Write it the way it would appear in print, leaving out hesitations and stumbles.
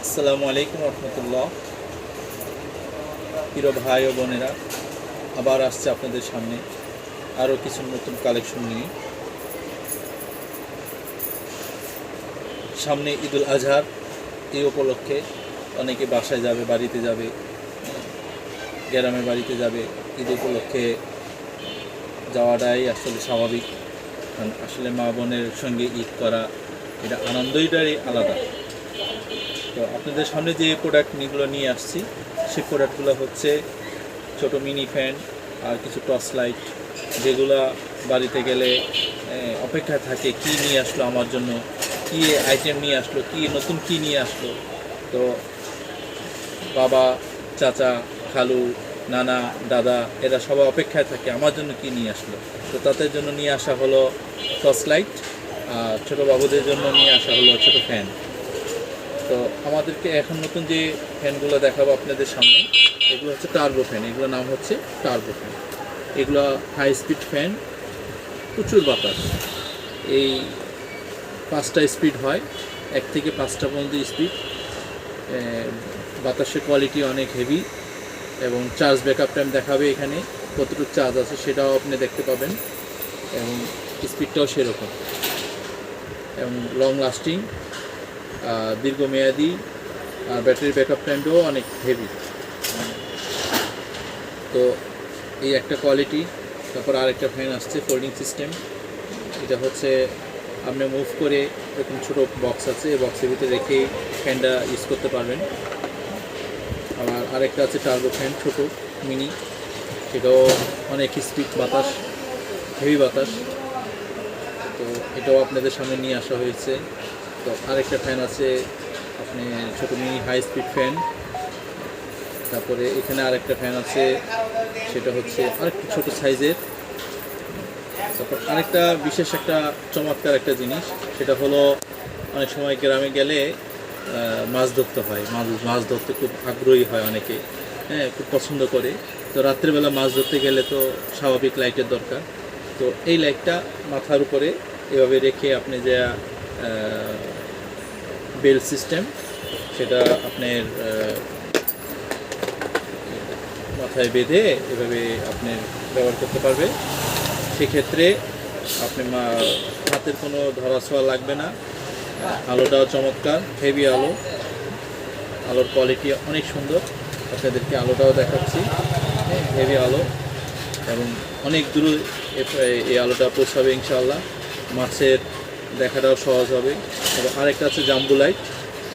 আসসালামু আলাইকুম রহমতুল্লাহ। প্রিয় ভাই ও বোনেরা, আবার আসছে আপনাদের সামনে আরও কিছু নতুন কালেকশন নিয়ে। সামনে ঈদুল আজহার, এই উপলক্ষে অনেকে বাসায় যাবে, বাড়িতে যাবে, গ্রামে বাড়িতে যাবে। ঈদ উপলক্ষে যাওয়াটাই আসলে স্বাভাবিক, কারণ আসলে মা বোনের সঙ্গে ঈদ করা এটা আনন্দটাই আলাদা। তো আপনাদের সামনে যে প্রোডাক্টগুলো নিয়ে আসছি, সেই প্রোডাক্টগুলো হচ্ছে ছোট মিনি ফ্যান আর কিছু টর্চ লাইট, যেগুলো বাড়িতে গেলে অপেক্ষায় থাকে কি নিয়ে আসলো আমার জন্য, কি আইটেম নিয়ে আসলো, কি নতুন কি নিয়ে আসলো। তো বাবা, চাচা, খালু, নানা, দাদা এরা সবাই অপেক্ষায় থাকে আমার জন্য কি নিয়ে আসলো। তো তাদের জন্য নিয়ে আসা হলো টর্চ লাইট, আর ছোটো বাবুদের জন্য নিয়ে আসা হলো ছোটো ফ্যান। তো আমাদেরকে এখন নতুন যে ফ্যানগুলো দেখাবো আপনাদের সামনে, এগুলো হচ্ছে টার্বো ফ্যান। এগুলোর নাম হচ্ছে টার্বো ফ্যান। এগুলো হাই স্পিড ফ্যান, প্রচুর বাতাস। এই 5টা স্পিড হয়, 1 থেকে 5টা পর্যন্ত স্পিড। বাতাসের কোয়ালিটি অনেক হেভি এবং চার্জ ব্যাকআপ টাইম দেখাবে, এখানে কতটুকু চার্জ আছে সেটাও আপনি দেখতে পাবেন, এবং স্পিডটাও সেরকম, এবং লং লাস্টিং, দীর্ঘমেয়াদী, আর ব্যাটারি ব্যাকআপ টাইমটাও অনেক হেভি। তো এই একটা কোয়ালিটি। তারপর আরেকটা ফ্যান আসছে ফোল্ডিং সিস্টেম। এটা হচ্ছে আপনি মুভ করে, এরকম ছোটো বক্স আছে, এই বক্সের ভিতরে রেখেই ফ্যানটা ইউজ করতে পারবেন। আবার আরেকটা আছে টার্বো ফ্যান, ছোটো মিনি, সেটাও অনেক স্পিড, বাতাস, হেভি বাতাস। তো এটাও আপনাদের সামনে নিয়ে আসা হয়েছে। তো আরেকটা ফ্যান আছে আপনি ছোটো মিনি হাই স্পিড ফ্যান। তারপরে এখানে আরেকটা ফ্যান আছে, সেটা হচ্ছে আরেকটু ছোটো সাইজের। তারপর আরেকটা বিশেষ একটা চমৎকার একটা জিনিস, সেটা হলো অনেক সময় গ্রামে গেলে মাছ ধরতে হয়, মাছ ধরতে খুব আগ্রহী হয় অনেকে, খুব পছন্দ করে। তো রাত্রেবেলা মাছ ধরতে গেলে তো স্বাভাবিক লাইটের দরকার। তো এই লাইটটা মাথার উপরে এভাবে রেখে আপনি যে বেল সিস্টেম, সেটা আপনার মাথায় বেঁধে এভাবে আপনি ব্যবহার করতে পারবে। সেক্ষেত্রে আপনি হাতের কোনো ধরা ছোঁয়া লাগবে না। আলোটাও চমৎকার, হেভি আলো, আলোর কোয়ালিটি অনেক সুন্দর। আপনাদেরকে আলোটাও দেখাচ্ছি, হেভি আলো, এবং অনেক দূরে এই আলোটা পৌঁছাবে ইনশাআল্লাহ। মাছের দেখাটাও সহজ হবে। এবং আরেকটা আছে জাম্বু লাইট।